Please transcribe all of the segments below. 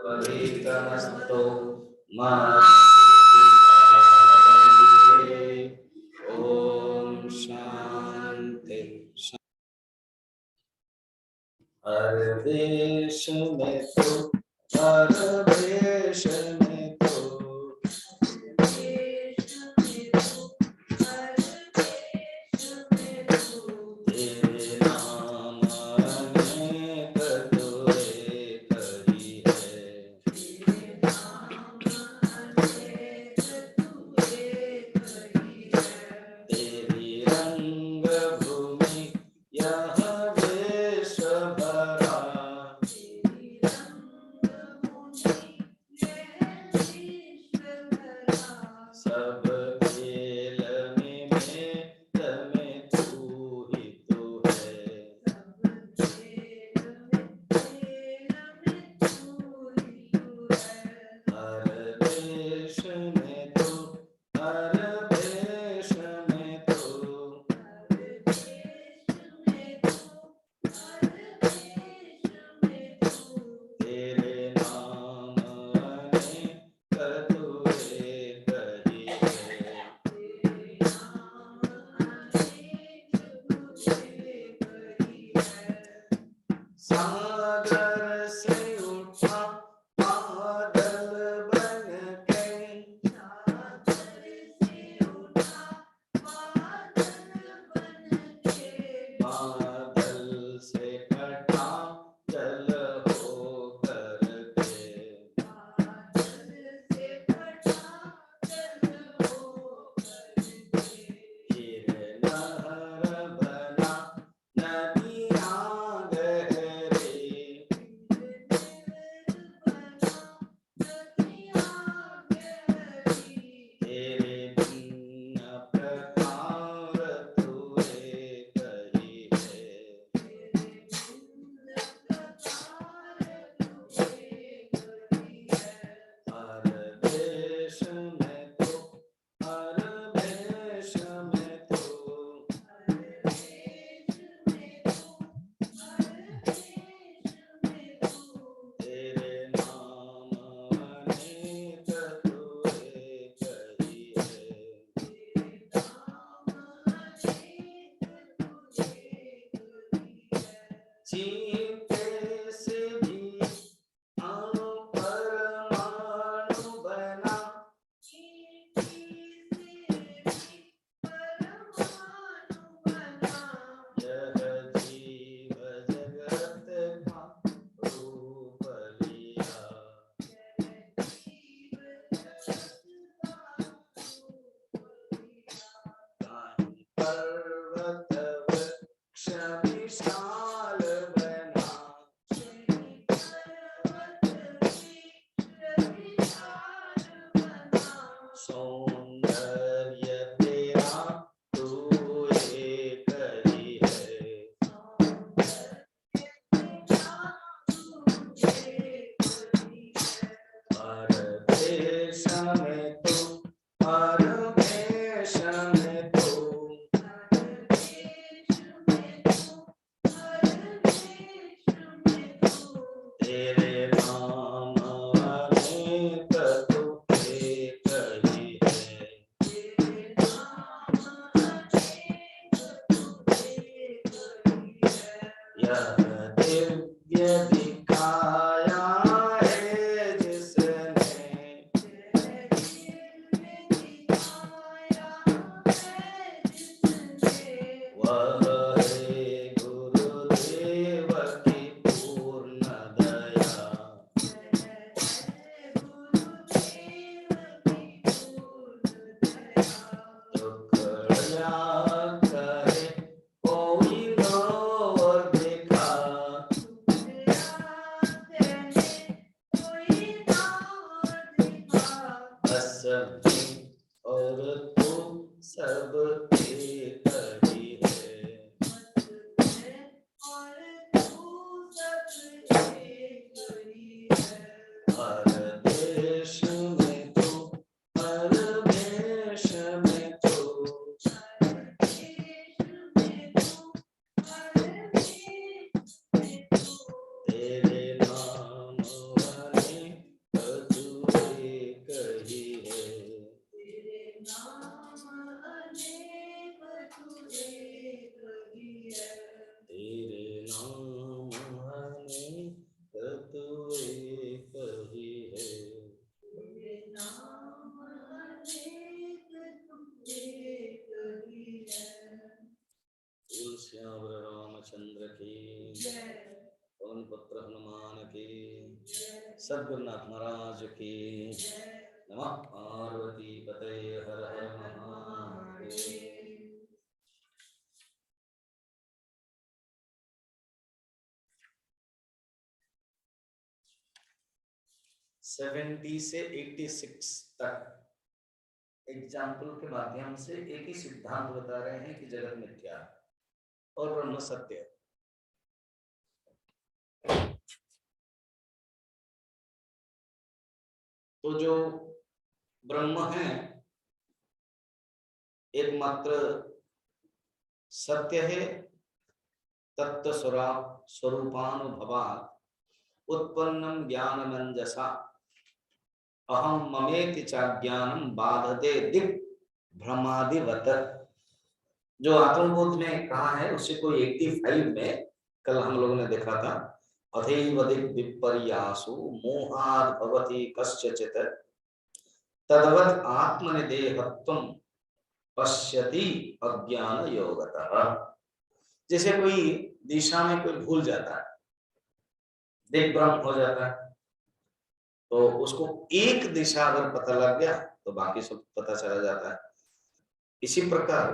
वहीतमस्तु मा ओम शांति। हर देश में तो हर देश में तो तेरे नाम अनेक तो एक ही है। तेरी रंग भूमि यह विश्व भरा, सब खेल निमित्त में तू ही तो है। हर देश में तो हर देश में तो तेरे नाम अनेक तू एक ही है। सागर से उठा बादल बन के, बादल से कटा जल हो करके, फिर लहर बना नदियाँ गहरी, तेरे भिन्न प्रकार तू एक ही है। हर देश में तो हर देश में तो तेरे नाम अनेक तू एक ही है। चीते से भी अणु परमाणु बना, यह जीव जगत का रूप लिया। कान्ही पर्वत वृक्ष विशाल बना, सौंदर्य तेरा तू एक ही है। हर देश में तो हर देश में तो तेरे नाम अनेक तू एक ही है। यह दिव्य दिखाया है जिसने, वह है गुरुदेव की पूर्ण दया। टुकड़ा करे कोई नो दिखा, हनुमान की, सद्गुरुनाथ महाराज की। नमः पार्वती पते, हर हर महादेव। 70 से 86 तक एग्जाम्पल के माध्यम से एक ही सिद्धांत बता रहे हैं कि जगत मिथ्या है और ब्रह्म सत्य है। तो जो ब्रह्म है एकमात्र सत्य है, तत्व स्वरूपानुभवात् उत्पन्नम ज्ञानमंजसा अहम ममेति चाज्ञानम बाधते दिक् भ्रमादिवत। जो आत्मबोध में कहा है उसे कोई 85 में कल हम लोगों ने देखा था। अथैव दिक् विपर्यासो मोहाद् भवति कस्यचित् तद्वत् आत्मनिदेहत्वं पश्यति अज्ञान योगतः। जैसे कोई दिशा में कोई भूल जाता है, दिग्भ्रम हो जाता है, तो उसको एक दिशा अगर पता लग गया तो बाकी सब पता चला जाता है। इसी प्रकार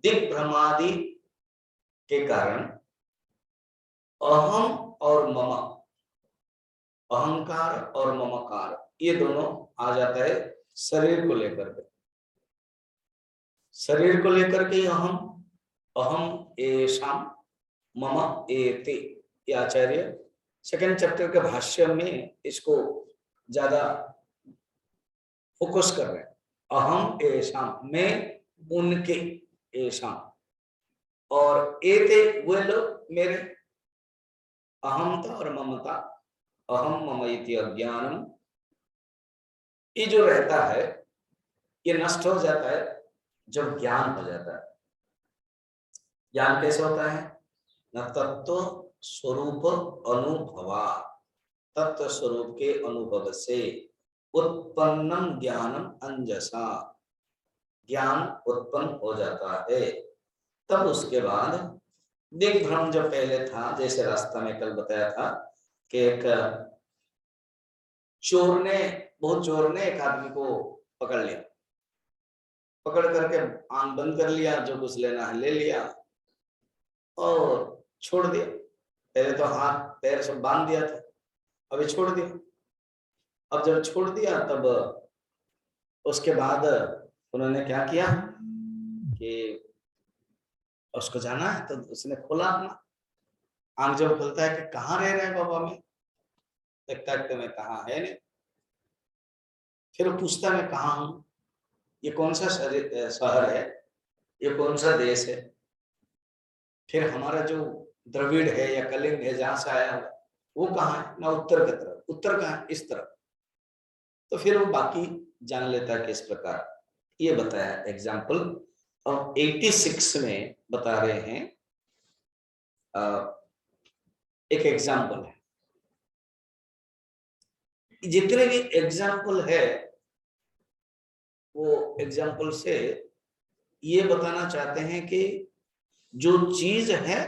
दिग्भ्रमादि के कारण अहम और मम, अहंकार और ममकार, ये दोनों आ जाता है शरीर को लेकर के। शरीर को लेकर के अहम, अहम एषाम मम एते, ये आचार्य सेकंड चैप्टर के भाष्य में इसको ज्यादा फोकस कर रहे हैं। अहम एषाम, मैं उनके, एषाम, और एते वे लोग मेरे। अहमता और ममता, अहम मम इति अज्ञानम, ये जो रहता है ये नष्ट हो जाता है जब ज्ञान हो जाता है। ज्ञान कैसे होता है? न तत्व स्वरूप अनुभवा, तत्व स्वरूप के अनुभव से उत्पन्नम ज्ञानम अंजसा, ज्ञान उत्पन्न हो जाता है। तब उसके बाद दिग्भ्रम जो पहले था, जैसे रास्ता में कल बताया था कि एक चोर ने, बहुत चोर ने एक आदमी को पकड़ लिया, पकड़ करके आंख बंद कर लिया, जो कुछ लेना है ले लिया और छोड़ दिया। पहले तो हाथ पैर सब बांध दिया था, अभी छोड़ दिया। अब जब छोड़ दिया तब उसके बाद उन्होंने क्या किया कि उसको जाना है, तो उसने खोला अपना आंख। जब खुलता है कि कहाँ रह रहे हैं बाबा, में देखता है कि मैं कहाँ है नहीं। फिर वो पूछता मैं कहाँ हूँ, ये कौन सा शहर है, ये कौन सा देश है। फिर हमारा जो द्रविड़ है या कलिंग है जहां से आया हुआ वो कहाँ है ना, उत्तर की तरफ, उत्तर कहाँ है, इस तरफ। तो फिर वो बाकी जान लेता है किस प्रकार। ये बताया एग्जाम्पल। और 86 में बता रहे हैं एक एग्जाम्पल है। जितने भी एग्जाम्पल है वो एग्जाम्पल से ये बताना चाहते हैं कि जो चीज है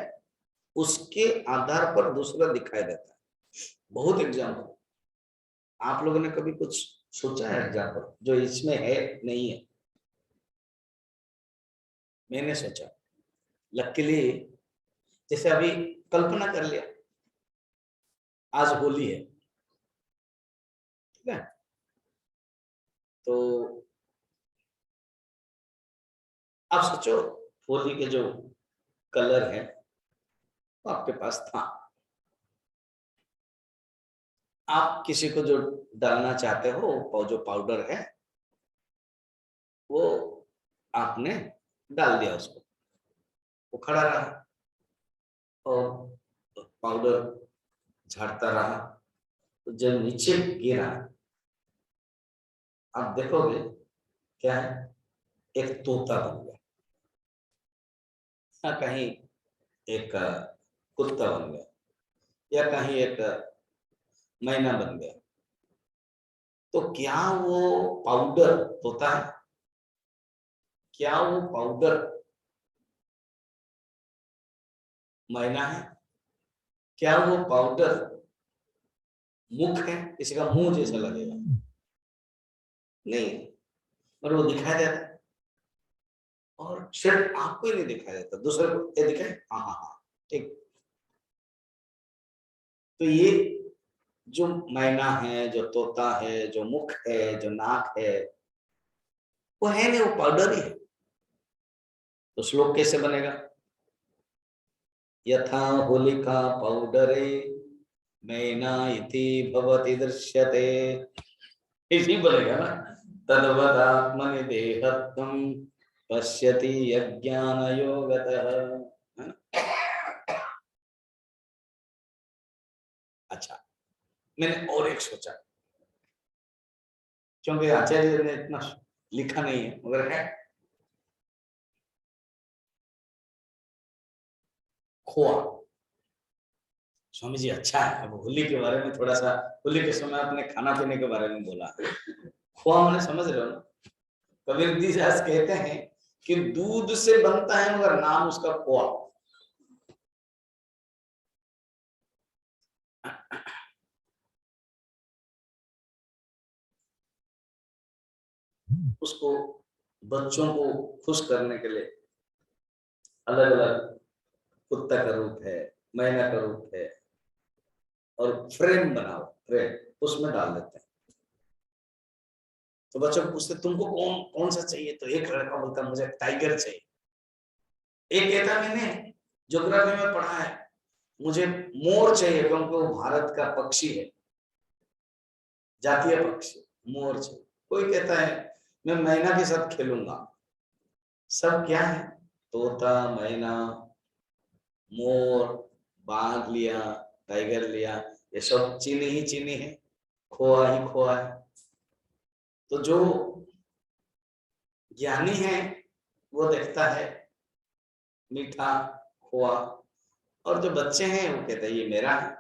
उसके आधार पर दूसरा दिखाई देता है। बहुत एग्जाम्पल, आप लोगों ने कभी कुछ सोचा है एग्जाम्पल जो इसमें है नहीं है? मैंने सोचा, लकीली जैसे अभी कल्पना कर लिया आज होली है, ठीक है, तो आप सोचो होली के जो कलर है वो आपके पास था, आप किसी को जो डालना चाहते हो वो जो पाउडर है वो आपने डाल दिया उसको, वो खड़ा रहा और पाउडर झाड़ता रहा। तो जब नीचे गिरा आप देखोगे क्या है, एक तोता बन गया, या कहीं एक कुत्ता बन गया, या कहीं एक मैना बन गया। तो क्या वो पाउडर तोता है? क्या वो पाउडर मैना है? क्या वो पाउडर मुख है? किसी का मुंह जैसा लगेगा? नहीं, पर वो दिखाई देता है। और सिर्फ आपको ही नहीं दिखाई देता, दूसरे को ये दिखाए, हाँ हाँ हाँ ठीक। तो ये जो मैना है, जो तोता है, जो मुख है, जो नाक है, वो है नहीं, वो पाउडर ही है। तो श्लोक कैसे बनेगा? यथा होलिका पाउडरे मैना इति भवति दृश्यते, इसी बनेगा ना। तद्वत् आत्मनि देहत्वं पश्यति यज्ञान योगतः, है ना? अच्छा, मैंने और एक सोचा, क्योंकि आचार्य ने इतना लिखा नहीं है मगर है। खोआ। स्वामी जी अच्छा है, अब होली के बारे में थोड़ा सा, होली के समय आपने खाना पीने के बारे में बोला, खोआ मैंने समझ रहे हो ना। कबीर जी दास कहते हैं कि दूध से बनता है मगर नाम उसका खोआ। उसको बच्चों को खुश करने के लिए अलग अलग कुत्ता का रूप है, मैना का रूप है, और फ्रेम बनाओ, फ्रेम उसमें डाल देते हैं। तो बच्चों पूछते तुमको कौन कौन सा चाहिए, तो एक लड़का बोलता मुझे टाइगर चाहिए, एक कहता मैंने ज्योग्राफी में पढ़ा है मुझे मोर चाहिए क्योंकि वो भारत का पक्षी है, जातीय पक्षी, मोर चाहिए। कोई कहता है मैं मैना के साथ खेलूंगा। सब क्या है? तोता, मैना, मोर, बाघ लिया, टाइगर लिया, ये सब चीनी ही चीनी है, खोआ ही खोआ है। तो जो ज्ञानी है वो देखता है मीठा खोआ, और जो बच्चे हैं वो कहते हैं ये मेरा है।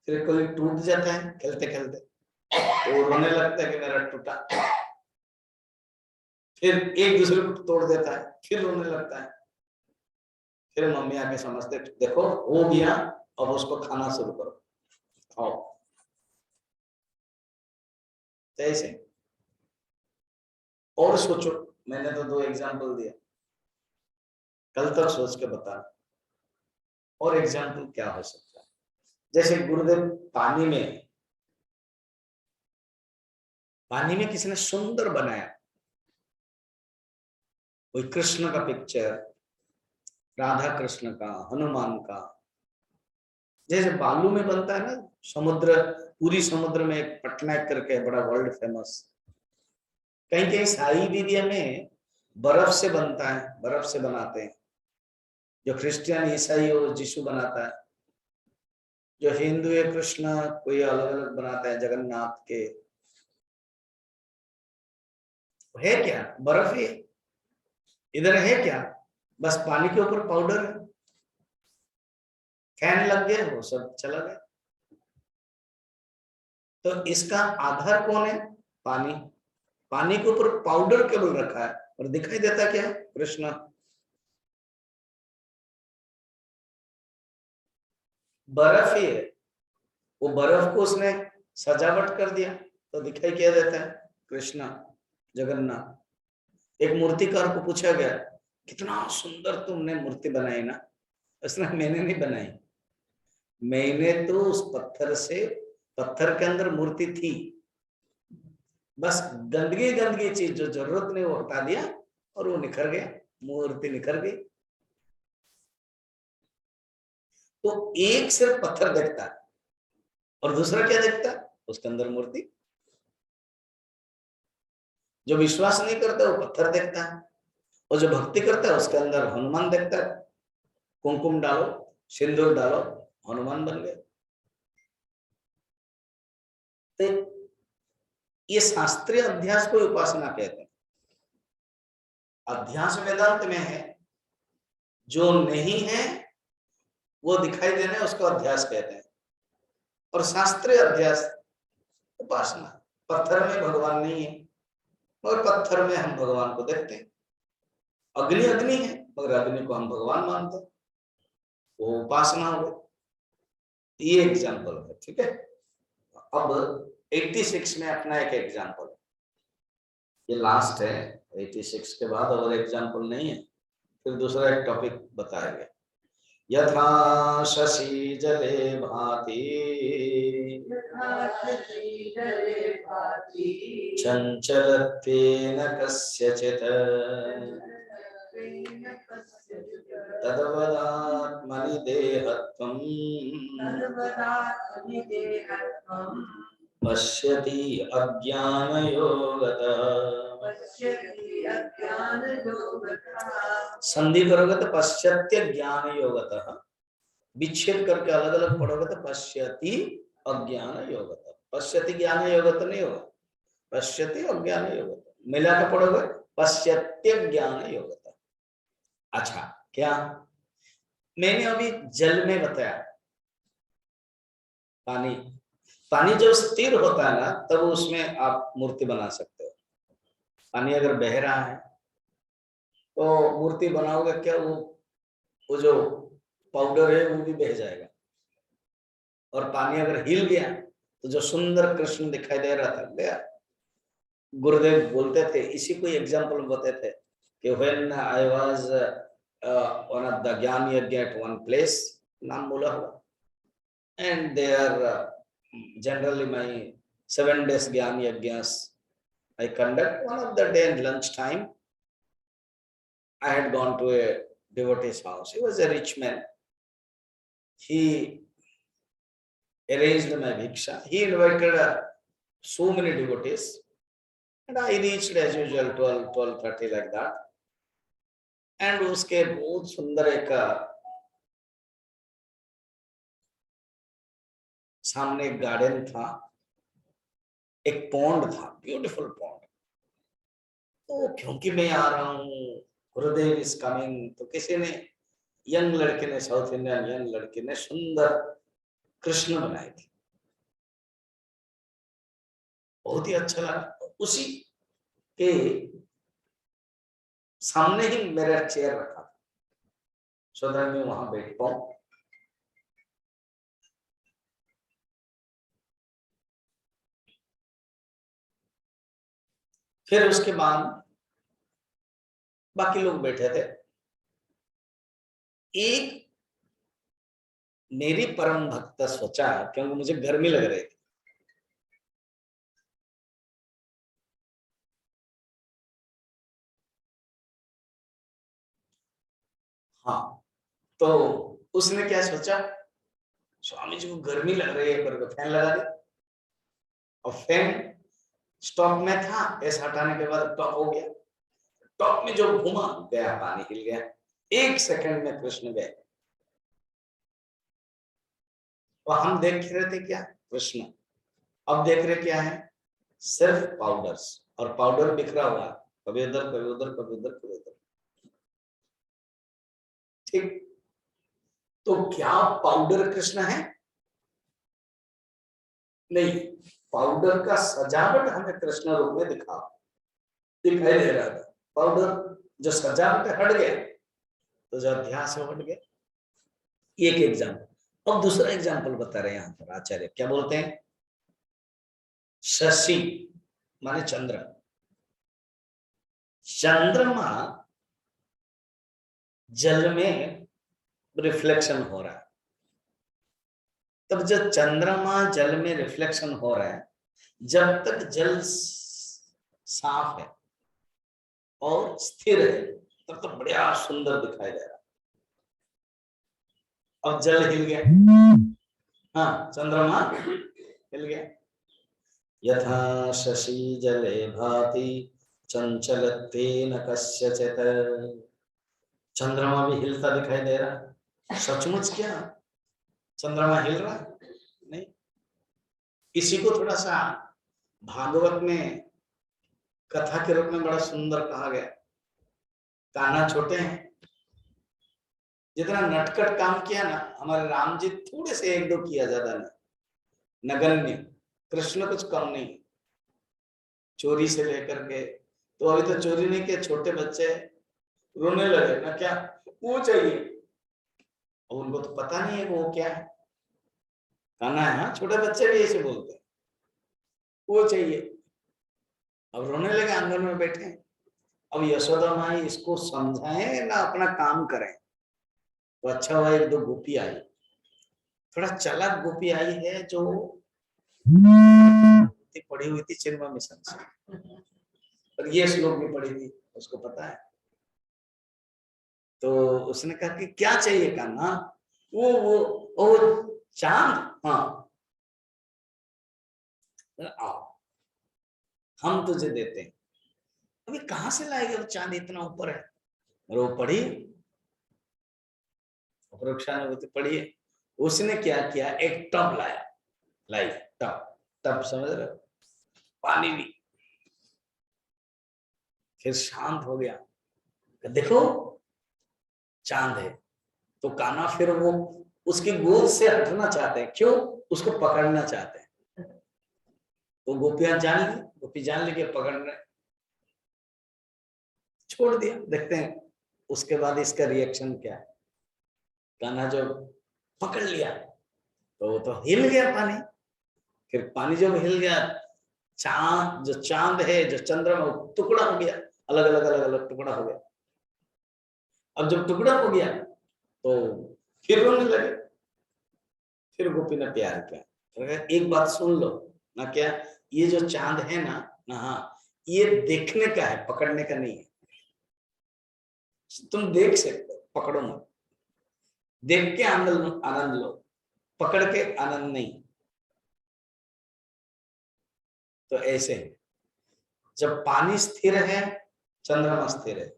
फिर कोई टूट जाता है खेलते खेलते, तो वो रोने लगता है कि मेरा टूटा। फिर एक दूसरे को तोड़ देता है, फिर रोने लगता है। फिर मम्मी आके समझते देखो हो गया, अब उसको खाना शुरू करो, खाओ। तो ऐसे और सोचो, मैंने तो दो एग्जाम्पल दिया, कल तक सोच के बता और एग्जाम्पल क्या हो सकता है। जैसे गुरुदेव पानी में किसी ने सुंदर बनाया, कोई कृष्ण का पिक्चर, राधा कृष्ण का, हनुमान का, जैसे बालू में बनता है ना समुद्र, पूरी समुद्र में एक पटना करके बड़ा वर्ल्ड फेमस, कहीं कहीं साई विद्या में बर्फ से बनता है, बर्फ से बनाते हैं। जो क्रिश्चियन ईसाई हो यीशु बनाता है, जो हिंदू है कृष्ण कोई अलग अलग बनाता है, जगन्नाथ के। है क्या? बर्फ ही है। इधर है क्या? बस पानी के ऊपर पाउडर है, फैन लग गया वो सब चला गया। तो इसका आधार कौन है? पानी। पानी के ऊपर पाउडर केवल रखा है और दिखाई देता क्या है? कृष्ण। बर्फ ही है, वो बर्फ को उसने सजावट कर दिया तो दिखाई क्या देता है? कृष्ण, जगन्नाथ। एक मूर्तिकार को पूछा गया कितना सुंदर तुमने मूर्ति बनाई ना, उसने मैंने नहीं बनाई, मैंने तो उस पत्थर से, पत्थर के अंदर मूर्ति थी, बस गंदगी गंदगी चीज जो जरूरत नहीं वो हटा दिया और वो निखर गया, मूर्ति निखर गई। तो एक सिर्फ पत्थर देखता है और दूसरा क्या देखता है? उसके अंदर मूर्ति। जो विश्वास नहीं करता वो पत्थर देखता है, और जो भक्ति करता है उसके अंदर हनुमान देखता है। कुमकुम डालो, सिंदूर डालो, हनुमान बन गए। तो ये शास्त्रीय अध्यास को उपासना कहते हैं। अध्यास वेदांत में है, जो नहीं है वो दिखाई देना है, उसको अध्यास कहते हैं। और शास्त्रीय अध्यास उपासना, पत्थर में भगवान नहीं है और पत्थर में हम भगवान को देखते हैं। अग्नि अग्नि है मगर अग्नि को हम भगवान मानते हैं, वो उपासना हो गई। ये एग्जाम्पल है, ठीक है। अब 86 में अपना एक एग्जाम्पल, ये लास्ट है, 86 के बाद और एग्जाम्पल नहीं है, फिर दूसरा एक टॉपिक बताएंगे। यथा शशि जले भाति चंचलत्वेन कस्यचित् तद्वदात्मनि देहत्वम् पश्यति अज्ञानयोगतः। संधि करोगे तो पश्यत्य ज्ञान योगतः, विच्छेद करके अलग अलग पढ़ोगे तो पश्यति अज्ञान योगतः। पश्यति ज्ञान योगत नहीं होगा, पश्यति अज्ञान योगतः, मिला के पढ़ोगे पश्यत्य ज्ञान योगतः। अच्छा, क्या मैंने अभी जल में बताया, पानी, पानी जब स्थिर होता है ना तब उसमें आप मूर्ति बना सकते हो। पानी अगर बह रहा है तो मूर्ति बनाओगे क्या, वो जो पाउडर है वो भी बह जाएगा। और पानी अगर हिल गया तो जो सुंदर कृष्ण दिखाई दे रहा था गया। गुरुदेव बोलते थे, इसी को एग्जांपल बताते थे कि when I was one of the ज्ञान यज्ञ एट वन प्लेस, नाम बोला हुआ, and they are generally my 7 days Gyan Yajnas I conduct. One of the day in lunch time, I had gone to a devotee's house. He was a rich man. He arranged my bhiksha. He invited so many devotees, and I reached as usual 12:30 like that. And उसके बहुत सुंदर एक सामने एक garden था, एक pond था, beautiful pond. तो क्योंकि मैं आ रहा हूँ, गुरुदेव इज कमिंग, तो किसी ने, यंग लड़के ने, साउथ इंडियन यंग लड़के ने सुंदर कृष्ण बनाए थे, बहुत ही अच्छा लगा। उसी के सामने ही मेरा चेयर रखा था, सो दैट मैं वहां बैठ पाऊं। फिर उसके बाद बाकी लोग बैठे थे। एक मेरी परम भक्त सोचा, क्योंकि मुझे गर्मी लग रही थी, हाँ, तो उसने क्या सोचा, स्वामी जी को गर्मी लग रही है, पर फैन लगा दे। और फैन स्टॉक में था, ऐसा हटाने के बाद टॉप हो गया। टॉप में जो घुमा गया, पानी हिल गया, 1 सेकंड में कृष्ण गए। और हम देख रहे थे क्या, कृष्ण। अब देख रहे क्या है, सिर्फ पाउडर्स, और पाउडर बिखरा हुआ, कभी उधर कभी उधर कभी उधर कभी उधर। ठीक, तो क्या पाउडर कृष्ण है? नहीं, पाउडर का सजावट हमें कृष्ण रूप में दिखाई दे रहा था। पाउडर जो सजावट हट गया तो जो अध्यास हट गया। एक एग्जाम्पल। अब दूसरा एग्जाम्पल बता रहे हैं यहाँ पर आचार्य, क्या बोलते हैं, शशि माने चंद्र। चंद्रमा जल में रिफ्लेक्शन हो रहा है। तब जब चंद्रमा जल में रिफ्लेक्शन हो रहा है, जब तक जल साफ है और स्थिर है तब तक बढ़िया सुंदर दिखाई दे रहा। अब जल हिल गया, हाँ, चंद्रमा हिल गया। यथा शशि जले भाति चंचलत्वेन कस्यचित्, चंद्रमा भी हिलता दिखाई दे रहा। सचमुच क्या चंद्रमा हिल रहा? नहीं। इसी को थोड़ा सा भागवत में कथा के रूप में बड़ा सुंदर कहा गया। कान्हा छोटे हैं, जितना नटखट काम किया ना हमारे राम जी, थोड़े से 1-2 किया, ज्यादा नहीं, नगण्य। कृष्ण कुछ कम नहीं, चोरी से लेकर के, तो अभी तो चोरी नहीं किया, छोटे बच्चे रोने लगे ना, क्या वो चाहिए, और उनको तो पता नहीं है वो क्या है। कान्हा है, हाँ छोटे बच्चे भी ऐसे बोलते हैं, वो चाहिए। अब रोने लगे आंगन में बैठे। अब यशोदा माई इसको समझाएं ना अपना काम करें। तो अच्छा हुआ एक दो गोपी आई, थोड़ा चालाक गोपी आई है, जो पढ़ी हुई थी चिन्मय मिशन से, और ये श्लोक भी पढ़ी थी, उसको पता है। तो उसने कहा कि क्या चाहिए कान्हा? वो चांद, हाँ आओ हम तुझे देते हैं। अभी कहां से लाएगा वो चांद, इतना ऊपर है। और वो पढ़ी, वृक्षानुभूति पढ़ी है। उसने क्या किया, एक टब लाया, लाई टब, टब समझ रहे हो, पानी भी। फिर शांत हो गया, देखो चांद है। तो कान्हा फिर वो उसकी गोद से हटना चाहते हैं, क्यों? उसको पकड़ना चाहते हैं। तो गोपियां जान ली, गोपी जान ली कि पकड़ रहे, छोड़ दिया। देखते हैं उसके बाद इसका रिएक्शन क्या है। कान्हा जो पकड़ लिया तो वो तो हिल गया पानी। फिर पानी जब हिल गया, चांद, जो चांद है, जो चंद्रमा, टुकड़ा हो गया, अलग अलग अलग अलग टुकड़ा हो गया। अब जब टुकड़ा हो गया तो फिर रोने लगे। फिर गोपी ने प्यार किया, तो एक बात सुन लो ना, क्या ये जो चांद है ना, हाँ ये देखने का है, पकड़ने का नहीं है। तुम देख सकते हो, पकड़ो मत, देख के आनंद आनंद लो, पकड़ के आनंद नहीं। तो ऐसे जब पानी स्थिर है, चंद्रमा स्थिर है।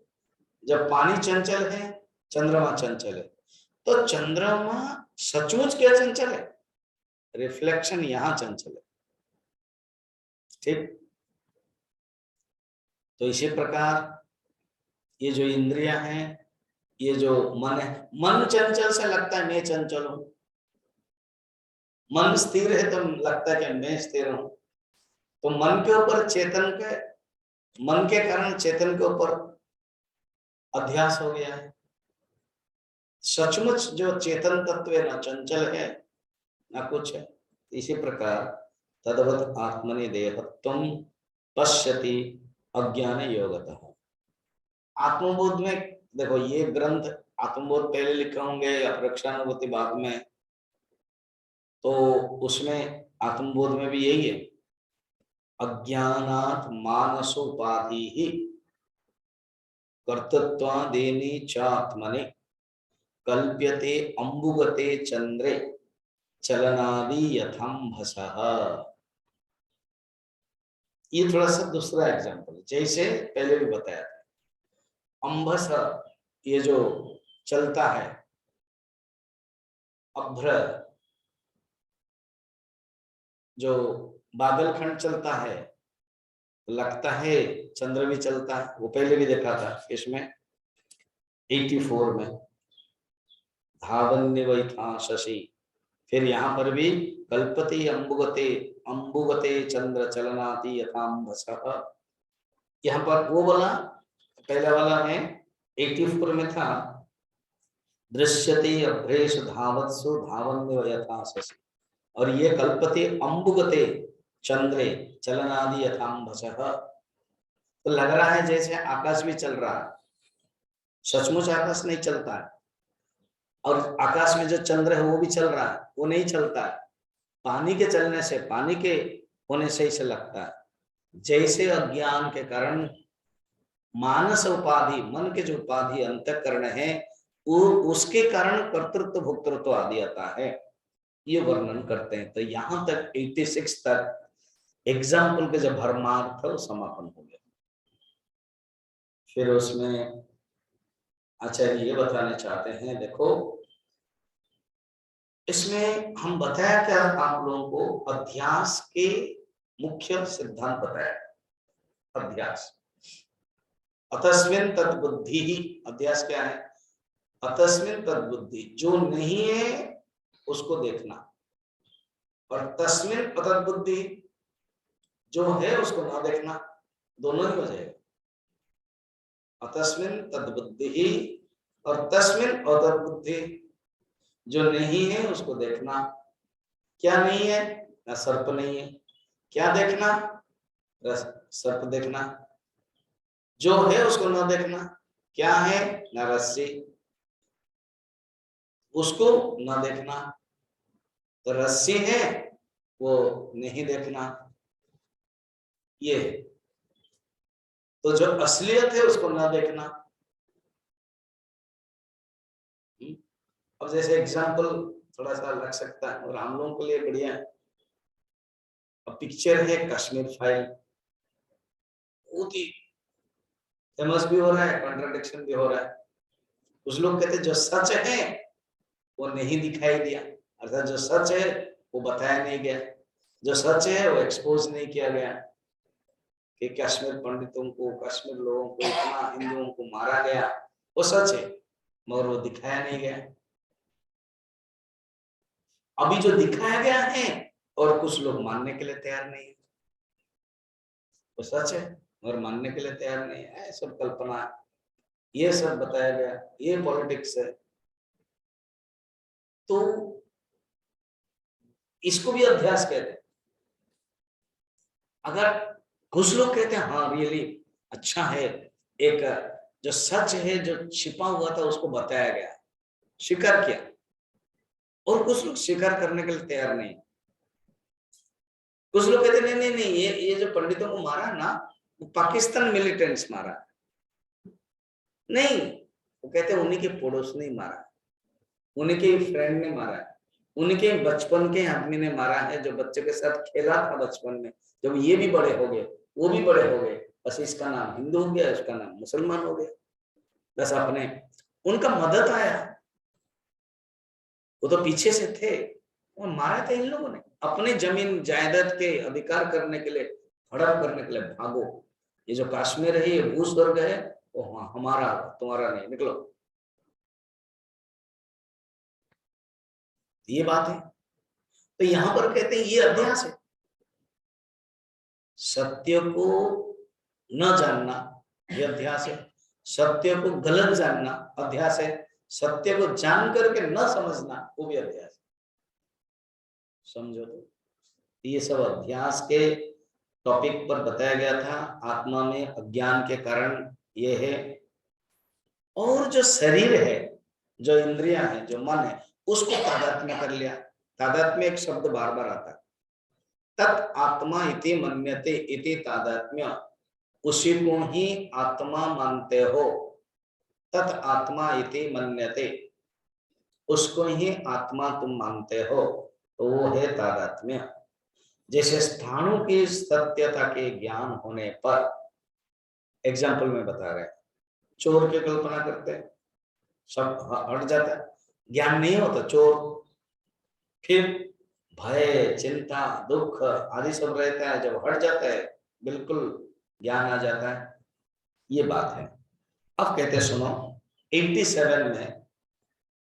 जब पानी चंचल है, चंद्रमा चंचल है। तो चंद्रमा सचमुच क्या चंचल है, रिफ्लेक्शन यहां चंचल है। ठीक, तो इसी प्रकार ये जो इंद्रियां हैं, ये जो मन है, मन चंचल से लगता है मैं चंचल हूं, मन स्थिर है तो लगता है कि मैं स्थिर हूं। तो मन के ऊपर चेतन के, मन के कारण चेतन के ऊपर अध्यास हो गया है। सचमुच जो चेतन तत्व है ना चंचल है ना कुछ है। इसी प्रकार तद्वत आत्मनि देहत्वं पश्यति अज्ञान योगतः। आत्मबोध में देखो, ये ग्रंथ आत्मबोध पहले लिखे होंगे या रक्षानुभूति बाद में, तो उसमें आत्मबोध में भी यही है, अज्ञानात् मानसोपाधि ही कर्तृत्वादेनि चात्मनि कल्प्यते अंबुगते चंद्रे चलनादि यथाम्भसः। ये थोड़ा सा दूसरा एग्जांपल, जैसे पहले भी बताया था। अंबस, ये जो चलता है, अभ्र जो बादल खंड चलता है, लगता है चंद्र भी चलता है। वो पहले भी देखा था इसमें 84 में, धावन्य वही था शशि। फिर यहाँ पर भी कल्पते अंबुगते, अंबुगते चंद्र चलनाति यथाम्भसः। यहाँ पर वो वाला पहला वाला है 84 में था, दृश्यते अभ्रेश धावत्सु धावन्य यथा शशि। और ये कल्पते अंबुगते चंद्रे चलनादि यथाम्भसः। तो लग रहा है जैसे आकाश भी चल रहा है, सचमुच आकाश नहीं चलता है। और आकाश में जो चंद्र है वो भी चल रहा है, वो नहीं चलता है। पानी के चलने से, पानी के होने से इसे लगता है। जैसे अज्ञान के कारण मानस उपाधि, मन के जो उपाधि अंतःकरण है, वो उसके कारण कर्तृत्व भोक्तृत्व आदि आता है, ये वर्णन करते हैं। तो यहां तक 86 तक एग्जाम्पल के जब भरमार्थ समापन हो गया। फिर उसमें आचार्य ये बताना चाहते हैं, देखो इसमें हम बताया क्या आप लोगों को, अध्यास के मुख्य सिद्धांत बताया। अध्यास, अतस्मिन तद्बुद्धि ही, अध्यास क्या है, अतस्मिन तद्बुद्धि, जो नहीं है उसको देखना, और तस्मिन अतद्बुद्धि, जो है उसको ना देखना, दोनों ही हो जाएगा। अतस्मिन तद्बुद्धि ही और तस्मिन अतद्बुद्धि, जो नहीं है उसको देखना। क्या नहीं है? ना सर्प नहीं है। क्या देखना? सर्प देखना। जो है उसको न देखना। क्या है? ना रस्सी, उसको न देखना। तो रस्सी है वो नहीं देखना, ये। तो जो असलियत है उसको न देखना। अब जैसे एग्जांपल थोड़ा सा लग सकता है और हम लोगों के लिए बढ़िया है। अब पिक्चर है कश्मीर फाइल, बहुत ही फेमस भी हो रहा है, कॉन्ट्रडिक्शन भी हो रहा है। कुछ लोग कहते हैं जो सच है वो नहीं दिखाई दिया, अर्थात जो सच है वो बताया नहीं गया, जो सच है वो एक्सपोज नहीं किया गया कि कश्मीर पंडितों को, कश्मीर लोगों को, इतना हिंदुओं को मारा गया, वो सच है मगर वो दिखाया नहीं गया। अभी जो दिखाया गया है और कुछ लोग मानने के लिए तैयार नहीं है, वो सच है मगर मानने के लिए तैयार नहीं है, सब कल्पना है, ये सब बताया गया, ये पॉलिटिक्स है। तो इसको भी अभ्यास कहते हैं। अगर कुछ लोग कहते हैं हाँ रियली अच्छा है, एक जो सच है जो छिपा हुआ था उसको बताया गया, स्वीकार किया, और कुछ लोग स्वीकार करने के लिए तैयार नहीं। कुछ लोग कहते नहीं नहीं नहीं, ये जो पंडितों को मारा ना वो पाकिस्तान मिलिटेंट्स मारा नहीं, वो कहते हैं उन्हीं के पड़ोस ने मारा, उन्हीं के फ्रेंड ने मारा, उनके बचपन के आदमी ने मारा है, जो बच्चे के साथ खेला था बचपन में, जब ये भी बड़े हो गए वो भी बड़े हो गए, बस इसका नाम हिंदू हो गया, उसका नाम मुसलमान हो गया, बस अपने उनका मदद आया, वो तो पीछे से थे, वो मारा था इन लोगों ने अपने जमीन जायदाद के अधिकार करने के लिए, हड़प करने के लिए, भागो, ये जो कश्मीर है ये भूस्वर्ग है, वो हमारा तुम्हारा नहीं, निकलो, ये बात है। तो यहां पर कहते हैं ये अभ्यास है, सत्य को न जानना ये अध्यास है, सत्य को गलत जानना अध्यास है, सत्य को जान करके न समझना वो भी अध्यास है। समझो तो ये सब अध्यास के टॉपिक पर बताया गया था। आत्मा में अज्ञान के कारण ये है, और जो शरीर है, जो इंद्रियां है, जो मन है, उसको तादात्म्य कर लिया। तादात्म्य एक शब्द बार बार आता है, तत् आत्मा इति मन्यते इति तादात्म्य, उसी को ही आत्मा मानते हो, तत् आत्मा इति मन्यते, उसको ही आत्मा तुम मानते हो, तो वो है तादात्म्य। जैसे स्थानों की सत्यता के ज्ञान होने पर, एग्जाम्पल में बता रहे हैं, चोर की कल्पना करते हैं, सब हट जाता है, ज्ञान नहीं होता चोर, फिर भय, चिंता, दुख आदि सब रहता है, जब हट जाता है बिल्कुल ज्ञान आ जाता है, ये बात है। अब कहते हैं सुनो, 87 में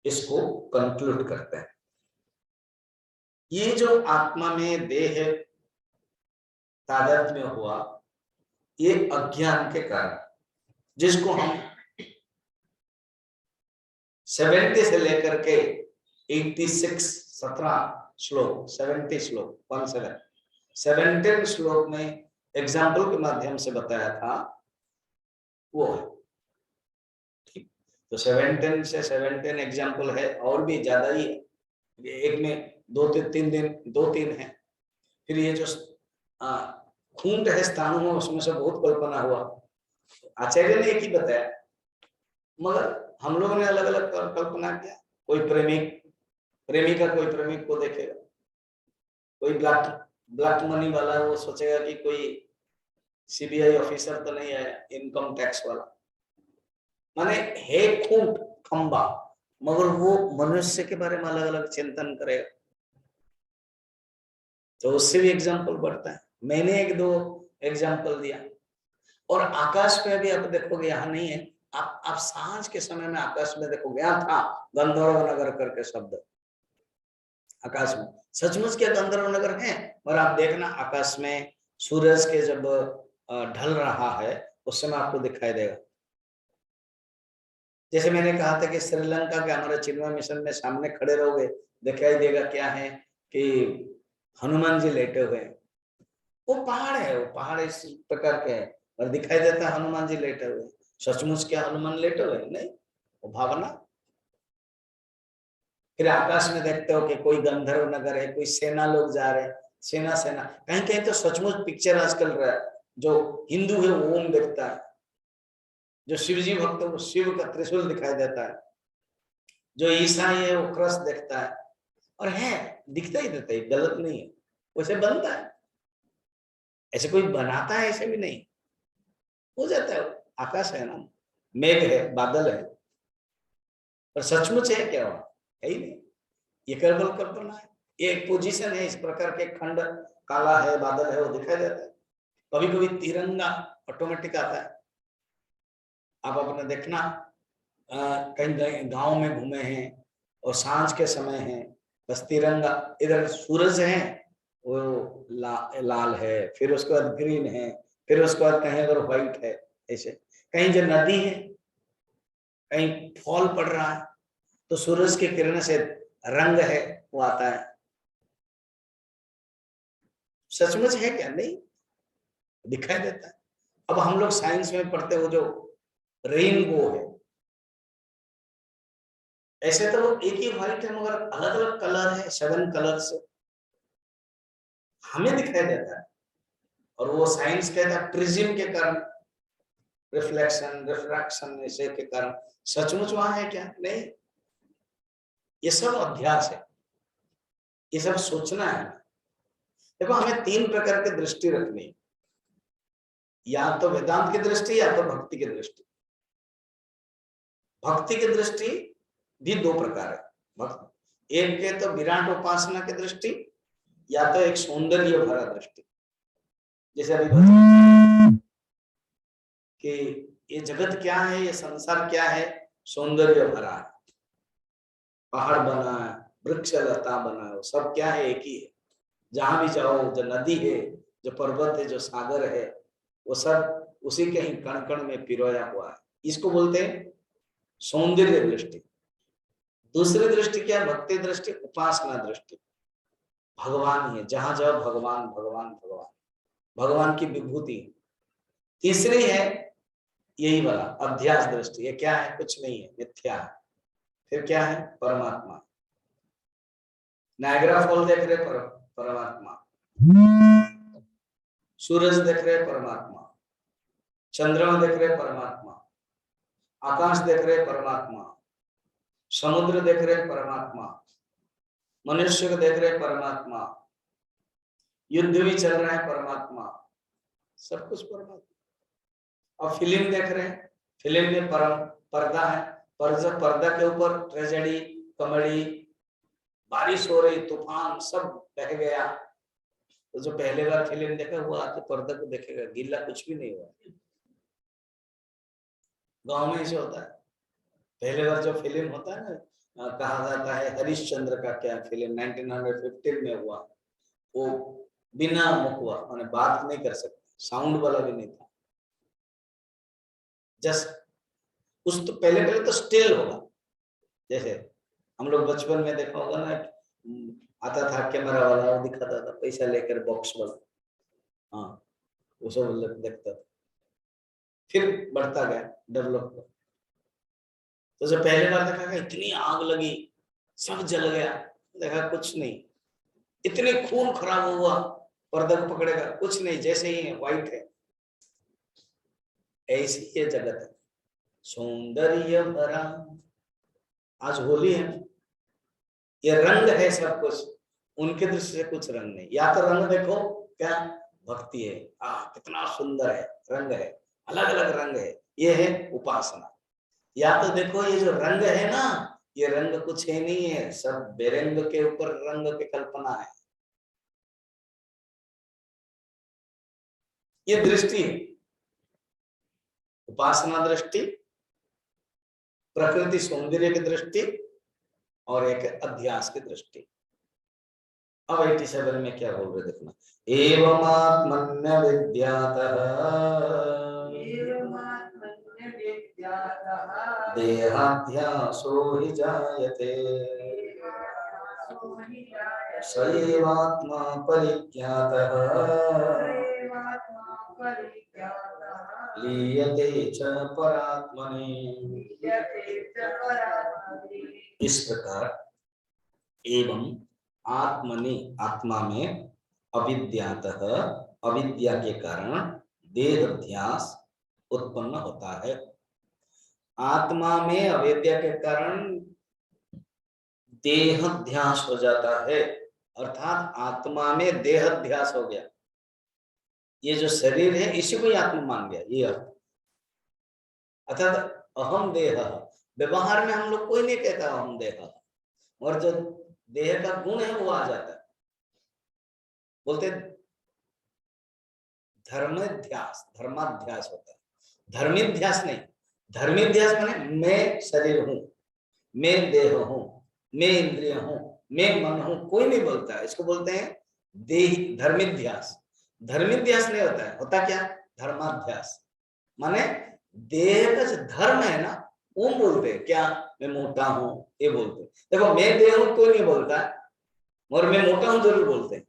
इसको कंक्लूड करते हैं। ये जो आत्मा में देह तादात्म्य हुआ, ये अज्ञान के कारण, जिसको हम 70 से लेकर के 86 17 श्लोक 70 श्लोक 17 श्लोक में एग्जाम्पल के माध्यम से बताया था, वो है ठीक। तो 17 से 17 एग्जाम्पल है, और भी ज्यादा ही है, एक में 2-3 है। फिर ये जो खूंट है स्थानु में, उसमें से बहुत कल्पना हुआ, आचार्य ने एक ही बताया, मगर हम लोगों ने अलग अलग कल्पना किया। कोई प्रेमिका कोई प्रेमिक को देखेगा, कोई ब्लैक मनी वाला वो सोचेगा कि कोई सीबीआई ऑफिसर तो नहीं आया, इनकम टैक्स वाला, माने है खूंट खंबा, मगर वो मनुष्य के बारे में अलग अलग चिंतन करेगा, तो उससे भी एग्जाम्पल बढ़ता है। मैंने 1-2 एग्जाम्पल दिया। और आकाश में भी आप देखोगे, यहाँ नहीं है, आप सांझ के समय में आकाश में देखोगे, यहाँ था गंधर्व नगर करके शब्द आकाश में, सचमुच क्या गंधर्व नगर है, और आप देखना आकाश में सूरज के जब ढल रहा है उस समय आपको दिखाई देगा। जैसे मैंने कहा था कि श्रीलंका के हमारे चिन्मय मिशन में सामने खड़े रहोगे, दिखाई देगा क्या है, कि हनुमान जी लेटे हुए हैं। वो पहाड़ है, वो पहाड़ इस प्रकार के है और दिखाई देता है हनुमान जी लेटे हुए। सचमुच क्या हनुमान लेटे हुए? नहीं, वो भावना। फिर आकाश में देखते हो कि कोई गंधर्व नगर है, कोई सेना लोग जा रहे हैं, सेना सेना। कहीं कहीं तो सचमुच पिक्चर आजकल रहा है, जो हिंदू है वो ओम देखता है, जो शिवजी भक्त है वो शिव का त्रिशूल दिखाई देता है, जो ईसाई है वो क्रॉस देखता है। और है, दिखता ही देता है, गलत नहीं है, वैसे बनता है। ऐसे कोई बनाता है ऐसे भी नहीं, हो जाता है। आकाश है ना, मेघ है, बादल है, पर सचमुच है क्या? वहां है ही नहीं, ये केवल कल्पना है। ये एक पोजीशन है, इस प्रकार के खंड, काला है, बादल है, वो दिखाई देता है। कभी कभी तिरंगा ऑटोमेटिक आता है। आप अपने देखना, कहीं गांव में घूमे हैं और सांझ के समय है, बस तिरंगा, इधर सूरज है वो लाल है, फिर उसके बाद ग्रीन है, फिर उसके बाद कहीं अगर व्हाइट है, ऐसे। कहीं जो नदी है, कहीं फॉल पड़ रहा है, तो सूरज की किरण से रंग है वो आता है। सचमुच है क्या? नहीं, दिखाई देता है। अब हम लोग साइंस में पढ़ते हो जो रेनबो है, ऐसे तो वो एक ही व्हाइट है मगर अलग अलग कलर है, 7 कलर्स हमें दिखाई देता है। और वो साइंस कहता है प्रिज्म के कारण, रिफ्लेक्शन रिफ्रैक्शन ऐसे के कारण। सचमुच वहां है क्या? नहीं, ये सब अध्यास है, ये सब सोचना है। देखो, हमें 3 प्रकार की दृष्टि रखनी है, या तो वेदांत की दृष्टि या तो भक्ति की दृष्टि। भक्ति की दृष्टि भी 2 प्रकार है। भक्ति एक के तो विराट उपासना की दृष्टि, या तो एक सौंदर्य भरा दृष्टि। जैसे अभी बताया कि ये जगत क्या है, ये संसार क्या है, सौंदर्य भरा है। पहाड़ बना है, वृक्ष लता बना है, सब क्या है? एक ही है। जहां भी जाओ, जो नदी है, जो पर्वत है, जो सागर है, वो सब उसी के ही कण कण में पिरोया हुआ है। इसको बोलते हैं सौंदर्य दृष्टि। दूसरी दृष्टि क्या? भक्ति दृष्टि, उपासना दृष्टि। भगवान ही है, जहां जाओ भगवान भगवान भगवान, भगवान की विभूति। तीसरी है यही वाला अध्यास दृष्टि। ये क्या है? कुछ नहीं है, मिथ्या है। फिर क्या है? परमात्मा। नायग्रा फॉल देख रहे, परमात्मा। सूरज देख रहे, परमात्मा। चंद्रमा देख रहे, परमात्मा। आकाश देख रहे, परमात्मा। समुद्र देख रहे, परमात्मा। मनुष्य को देख रहे, परमात्मा। युद्ध भी चल रहा है, परमात्मा। सब कुछ परमात्मा। और फिल्म देख रहे हैं, फिल्म में पर्दा है, पर्दा के ऊपर ट्रेजेडी, कॉमेडी, बारिश हो रही, तूफान, सब बह गया। तो जो पहले बार फिल्म देखा हुआ तो पर्दा को देखेगा, गीला कुछ भी नहीं हुआ। गांव में ऐसे होता है, पहले बार जो फिल्म होता है ना, कहा जाता है हरिश्चंद्र का क्या फिल्म 1915 में हुआ, वो बिना मुख हुआ, माने बात नहीं कर सकते, साउंड वाला भी नहीं था। जस्ट उस तो पहले पहले तो स्टिल होगा, जैसे हम लोग बचपन में देखा होगा ना, आता था कैमरा वाला, वो दिखाता था पैसा लेकर बॉक्स वाला, हाँ वो सब देखता था। फिर बढ़ता गया, डेवलप। तो जब पहले बार देखा इतनी आग लगी, सब जल गया, देखा कुछ नहीं, इतने खून खराब हुआ, पर्दा को पकड़ेगा कुछ नहीं, जैसे ही व्हाइट है। ऐसी ये जगत है, सौंदर्य भरा। आज होली है, ये रंग है सब कुछ, उनके दृष्टि से कुछ रंग नहीं। या तो रंग देखो क्या? भक्ति है, कितना सुंदर है, रंग है, अलग अलग रंग है, ये है उपासना। या तो देखो ये जो रंग है ना, ये रंग कुछ है नहीं है, सब बेरंग के ऊपर रंग की कल्पना है। ये दृष्टि है, उपासना दृष्टि, प्रकृति सौंदर्य की दृष्टि, और एक अध्यास की दृष्टि। अब 87 में क्या बोल रहे देखना, एवमात्मन्य विद्यातः देहाध्यासो हि जायते सैवात्मा परिज्ञातः लीयते च परात्मने। इस प्रकार एवं आत्मनि आत्मा में अविद्यातः अविद्या के कारण देहाध्यास उत्पन्न होता है। आत्मा में अविद्या के कारण देहाध्यास हो जाता है, अर्थात आत्मा में देहाध्यास हो गया। ये जो शरीर है इसी को ही आत्मा मान गया, ये अर्थ। अर्थात अहम देह, व्यवहार में हम लोग कोई नहीं कहता अहम देह, और जो देह का गुण है वो आ जाता है। बोलते धर्माध्यास, धर्माध्यास होता है, धर्मिध्यास नहीं। धर्मिध्यास माने मैं शरीर हूं, मैं देह हूं, मैं इंद्रिय हूं, मैं मन हूं, कोई नहीं बोलता है। इसको बोलते हैं देह धर्मिध्यास। धर्मिध्यास नहीं होता है, होता क्या? धर्माध्यास माने देह का जो धर्म है ना वो बोलते हैं। क्या? मैं मोटा हूं, ये बोलते हैं। देखो मैं देह हूं कोई नहीं बोलता है, और मैं मोटा हूं जरूर बोलते हैं।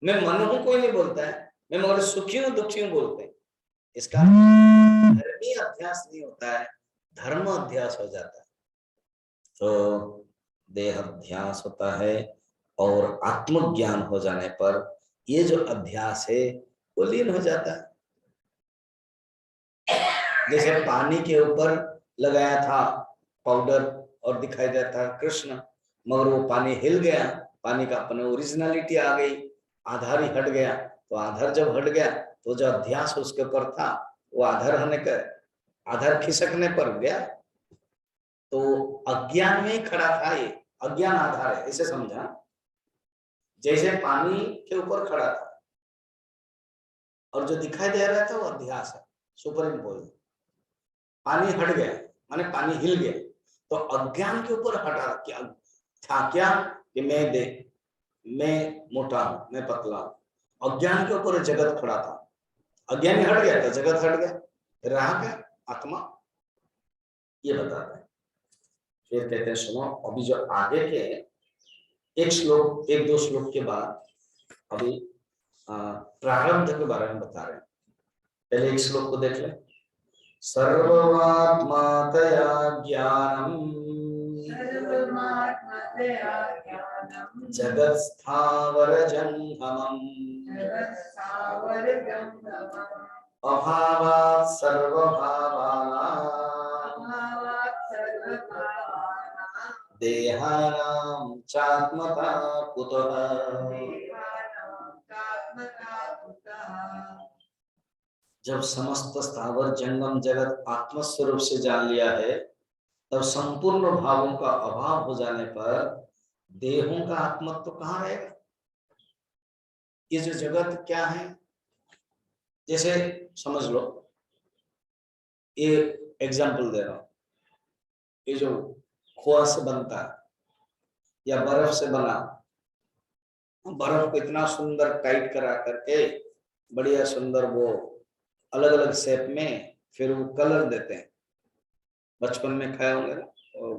मैं मन हूं कोई नहीं बोलता है, मैं मगर सुखी हूं दुखी हूं बोलते हैं। इसका धर्मी अध्यास नहीं होता है, धर्म अध्यास हो जाता है। तो देह अध्यास होता है, और आत्मज्ञान हो जाने पर ये जो अध्यास है वो लीन हो जाता है। जैसे पानी के ऊपर लगाया था पाउडर और दिखाई देता है कृष्ण, मगर वो पानी हिल गया, पानी का अपने ओरिजिनलिटी आ गई, आधार ही हट गया। तो आधार जब हट गया तो जो अध्यास उसके ऊपर था वो आधार होने का, आधार खिसकने पर गया। तो अज्ञान में ही खड़ा था, ये अज्ञान आधार है, इसे समझा। जैसे पानी के ऊपर खड़ा था और जो दिखाई दे रहा था वो अध्यास है, सुपर इम्पोज। पानी हट गया माने पानी हिल गया, तो अज्ञान के ऊपर हटा क्या था? क्या कि मैं मोटा हूं, मैं पतला हूं। अज्ञान के ऊपर जगत खड़ा था, अज्ञान ही हट गया तो जगत हट गया, रहा क्या? आत्मा। ये बताते हैं। फिर कहते हैं सुनो, अभी जो आगे के एक श्लोक, एक दो श्लोक के बाद अभी प्रारब्ध के बारे में बता रहे हैं। पहले एक श्लोक को देख ले। सर्वमात्मतया ज्ञानम् जगत् स्थावर जंगमम् अभावात् सर्वभावानां देहानां चात्मता कुतः। जब समस्त स्थावर जंगम जगत आत्मस्वरूप से जान लिया है, तब संपूर्ण भावों का अभाव हो जाने पर देहों का आत्मत्व तो कहाँ रहेगा? ये जो जगत क्या है, जैसे समझ लो, ये एग्जाम्पल दे रहा हूं, ये जो खोआ से बनता है या बर्फ से बना, बर्फ को इतना सुंदर टाइट करा करके बढ़िया सुंदर वो अलग अलग शेप में फिर वो कलर देते हैं। बचपन में खाए होंगे ना, और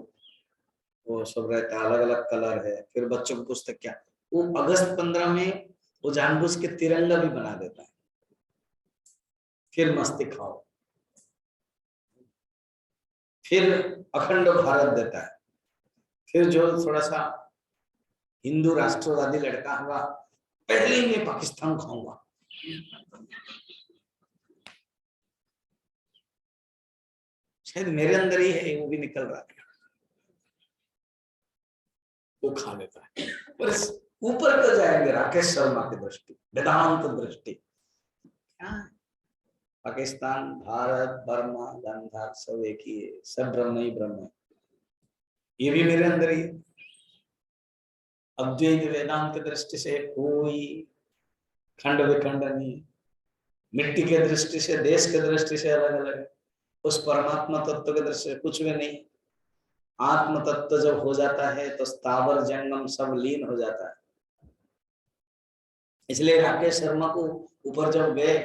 वो सब रहता है, अलग अलग कलर है। फिर बच्चों को पूछते क्या, वो अगस्त 15 में वो जानबूझ के तिरंगा भी बना देता है, फिर मस्ती खाओ। फिर अखंड भारत देता है। फिर जो थोड़ा सा हिंदू राष्ट्रवादी लड़का होगा, पहले ही मैं पाकिस्तान खाऊंगा। शायद मेरे अंदर ही है, वो भी निकल रहा है, वो खा लेता है। पर ऊपर तो जाएंगे राकेश शर्मा की दृष्टि, वेदांत दृष्टि। पाकिस्तान, भारत, बर्मा, गांधार सब एक ही है, सब ब्रह्म ही ब्रह्म है। ये भी मेरे अंदर ही है। अद्वैत वेदांत की दृष्टि से कोई खंड विखंड नहीं, मिट्टी के दृष्टि से, देश के दृष्टि से अलग अलग है। उस परमात्मा तत्व के दृष्टि से कुछ भी नहीं। आत्म तत्व जब हो जाता है तो स्थावर जंगम सब लीन हो जाता है। इसलिए राकेश शर्मा को ऊपर जब गए,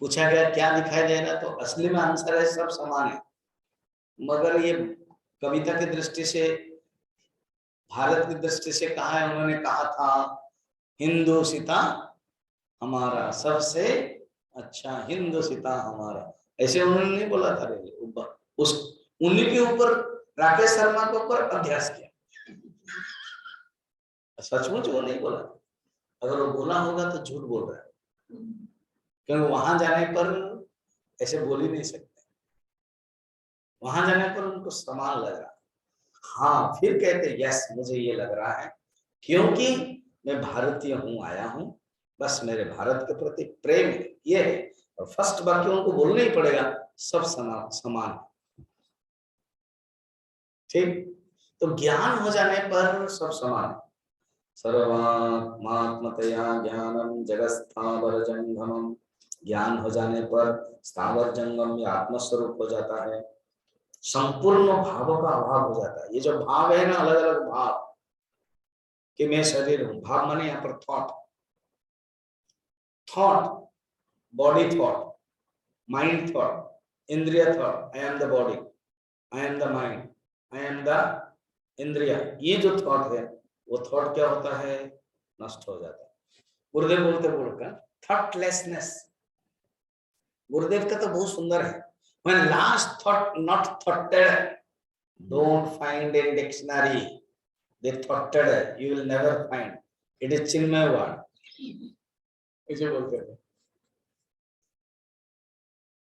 पूछा गया क्या दिखाई दे रहा, तो असली में आंसर है सब समान है, मगर ये कविता की दृष्टि से भारत की दृष्टि से कहा है, उन्होंने कहा था हिंदू सीता हमारा, सबसे अच्छा हिंदू सीता हमारा, ऐसे उन्होंने नहीं बोला था रे ऊपर, उस उन्हीं के ऊपर राकेश शर्मा के ऊपर अभ्यास किया। सचमुच वो नहीं बोला, अगर वो बोला होगा तो झूठ बोल रहा है, क्योंकि वहां जाने पर ऐसे बोल ही नहीं सकते, वहां जाने पर उनको समान लग रहा। हाँ, फिर कहते यस मुझे ये लग रहा है क्योंकि मैं भारतीय हूँ, आया हूँ, बस मेरे भारत के प्रति प्रेम ये है। और फर्स्ट वाक्य उनको बोलना ही पड़ेगा, सब समान। ठीक, तो ज्ञान हो जाने पर सब समान। सर्वात्मात्मतया ज्ञानम जगत्स्थावर जंगमम, ज्ञान हो जाने पर स्थावर जंगम में आत्मस्वरूप हो जाता है, संपूर्ण भावों का अभाव हो जाता है। ये जो भाव है ना, अलग अलग भाव कि मैं शरीर हूं, भाव माने यहाँ पर thought, thought, body thought, mind thought, इंद्रिय thought, I am the body, I am the mind, I am the इंद्रिया, ये जो थॉट है वो थॉट क्या होता है, नष्ट हो जाता है। गुरुदेव बोलते बोलकर थॉटलेसनेस, गुरुदेव का तो बहुत सुंदर है, when last thought not thoughted, don't find in dictionary, they thoughted you will never find, it is Chinmay word, इसे बोलते थे।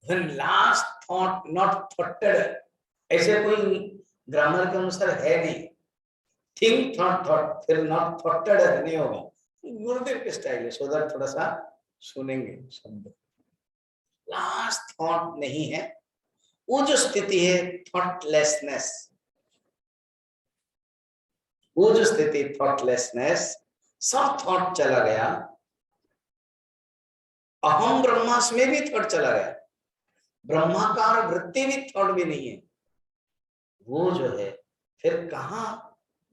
when last thought not thoughted, ऐसे कोई ग्रामर के अनुसार है नहीं, थिंक थॉट थॉट, फिर नॉट थॉटेड नहीं होगा, गुरुदेव के स्टाइल है, सो दैट थोड़ा सा सुनेंगे शब्द। लास्ट थॉट नहीं है, वो जो स्थिति है थॉटलेसनेस, वो जो स्थिति थॉटलेसनेस, सब थॉट चला गया, अहम ब्रह्मास्मि में भी थॉट चला गया, ब्रह्माकार वृत्ति भी थॉट भी नहीं है, वो जो है फिर कहाँ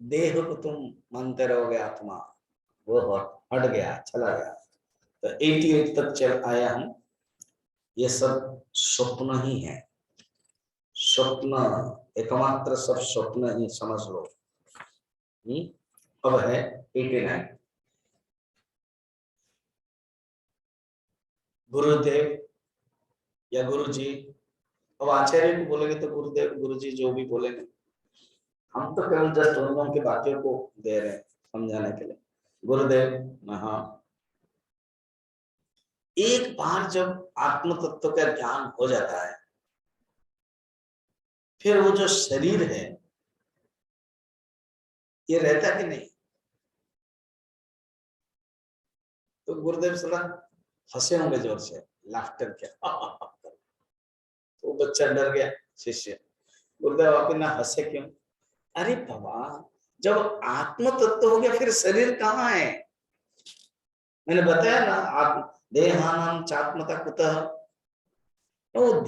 देह को तुम मानते रहोगे आत्मा, वो हट गया, चला गया। तो 88 तक चल आया हम, ये सब स्वप्न ही है, स्वप्न, एकमात्र सब स्वप्न ही समझ लो। अब है 89, गुरुदेव या गुरुजी, अब आचार्य को बोलेंगे तो गुरुदेव गुरुजी जो भी बोलेंगे, हम तो केवल जस्ट उन की बातों को दे रहे हैं समझाने के लिए। गुरुदेव, हाँ, एक बार जब आत्म तत्व का ज्ञान हो जाता है, फिर वो जो शरीर है ये रहता कि नहीं। तो गुरुदेव सला हंसे होंगे जोर से, लाफ्टर किया तो बच्चा डर गया शिष्य, गुरुदेव आप ना हंसे क्यों। अरे बाबा, जब आत्म तत्व हो गया फिर शरीर कहाँ है। मैंने बताया ना, आत्म देहानाम चात्मता कुतः, तो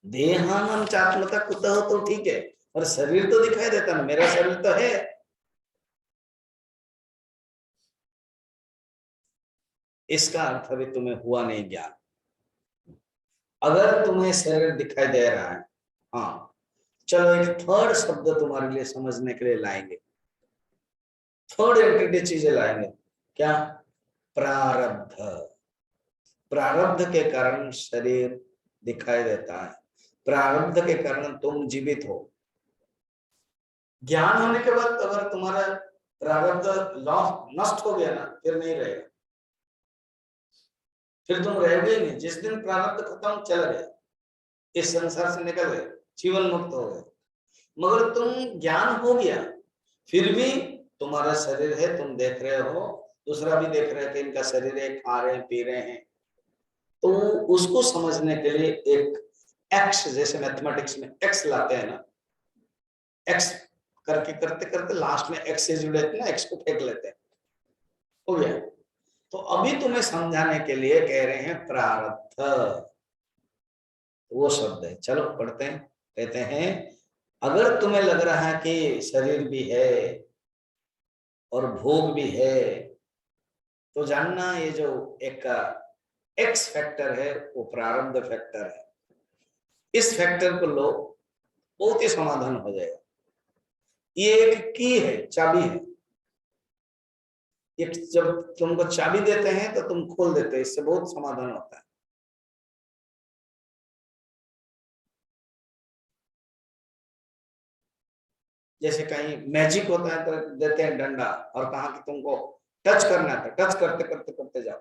देहानाम चात्मता कुतः तो ठीक है, और शरीर तो दिखाई देता ना, मेरा शरीर तो है। इसका अर्थ अभी तुम्हें हुआ नहीं ज्ञान। अगर तुम्हें शरीर दिखाई दे रहा है, हाँ, चलो एक थर्ड शब्द तुम्हारे लिए समझने के लिए लाएंगे, थर्ड एंटिटी चीजें लाएंगे, क्या, प्रारब्ध। प्रारब्ध के कारण शरीर दिखाई देता है, प्रारब्ध के कारण तुम जीवित हो। ज्ञान होने के बाद अगर तुम्हारा प्रारब्ध नष्ट हो गया ना, फिर नहीं रहेगा, फिर तुम रहोगे नहीं। जिस दिन प्रारब्ध खत्म, चला गया, इस संसार से निकल गए, जीवन मुक्त हो गए। मगर तुम ज्ञान हो गया, फिर भी तुम्हारा शरीर है, तुम देख रहे हो, दूसरा भी देख रहे हैं कि इनका शरीर है, खा रहे हैं, पी रहे हैं, तो उसको समझने के लिए एक एक्स, जैसे मैथमेटिक्स में एक्स लाते हैं ना, एक्स करके करते करते लास्ट में एक्स से जुड़े थे ना, एक्स को फेंक लेते हैं, हो गया। तो अभी तुम्हें समझाने के लिए कह रहे हैं प्रारब्ध, वो शब्द है, चलो पढ़ते हैं। कहते हैं अगर तुम्हें लग रहा है कि शरीर भी है और भोग भी है, तो जानना ये जो एक एक्स फैक्टर है वो प्रारब्ध फैक्टर है। इस फैक्टर को लो, बहुत ही समाधान हो जाएगा। ये एक की है, चाबी है। ये जब तुमको चाबी देते हैं तो तुम खोल देते हैं, इससे बहुत समाधान होता है। जैसे कहीं मैजिक होता है तो देते हैं डंडा और कहा कि तुमको टच करना था, टच करते करते करते जाओ।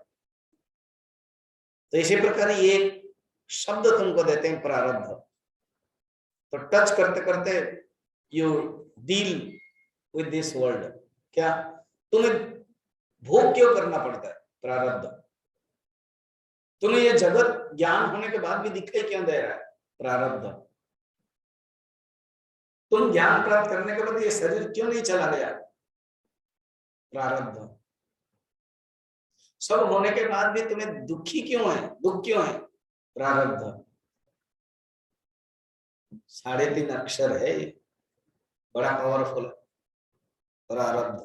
तो इसी प्रकार ये शब्द तुमको देते हैं प्रारब्ध। तो टच करते करते you deal with this world. क्या तुम्हें भोग क्यों करना पड़ता है? प्रारब्ध। तुम्हें ये जगत ज्ञान होने के बाद भी दिखाई क्यों दे रहा है? प्रारब्ध। तुम ज्ञान प्राप्त करने के बाद ये शरीर क्यों नहीं चला गया? प्रारब्ध। सब होने के बाद भी तुम्हें दुखी क्यों है, दुख क्यों है? प्रारब्ध। 3.5 अक्षर है, बड़ा पावरफुल। प्रारब्ध,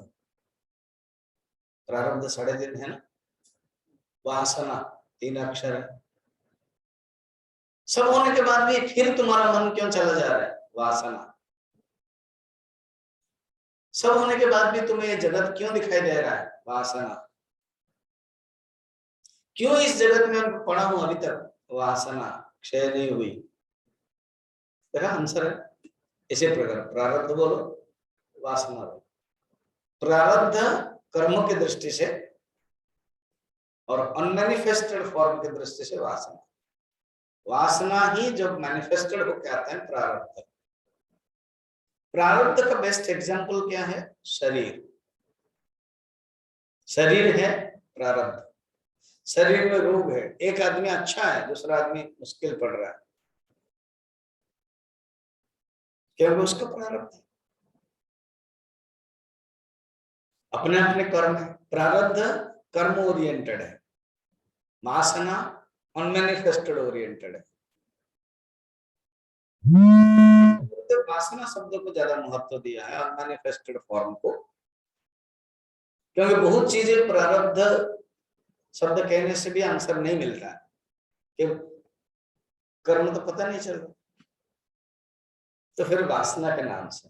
प्रारब्ध 3.5 है ना। वासना 3 अक्षर है। सब होने के बाद भी फिर तुम्हारा मन क्यों चला जा रहा है? वासना। सब होने के बाद भी तुम्हें ये जगत क्यों दिखाई दे रहा है? वासना। क्यों इस जगत में पड़ा हूं अभी तक? वासना क्षय नहीं हुई। देखा आंसर है। इसी प्रकार प्रारब्ध बोलो, वासना बोलो। प्रारब्ध कर्म की दृष्टि से और अनमैनिफेस्टेड फॉर्म की दृष्टि से वासना। वासना ही जब मैनिफेस्टेड होकर आता है प्रारब्ध। प्रारब्ध का बेस्ट एग्जाम्पल क्या है? शरीर। शरीर है प्रारब्ध। शरीर में रोग है, एक आदमी अच्छा है, दूसरा आदमी मुश्किल पड़ रहा है, क्योंकि उसका प्रारब्ध है। अपने अपने कर्म है। प्रारब्ध कर्म ओरिएंटेड है, वासना अनमैनिफेस्टेड ओरिएंटेड है। तो वासना शब्द को ज्यादा महत्व दिया है अनमैनिफेस्टेड फॉर्म को, क्योंकि बहुत चीजें प्रारब्ध शब्द कहने से भी आंसर नहीं मिलता है कि कर्म तो पता नहीं चलता। तो फिर वासना के नाम से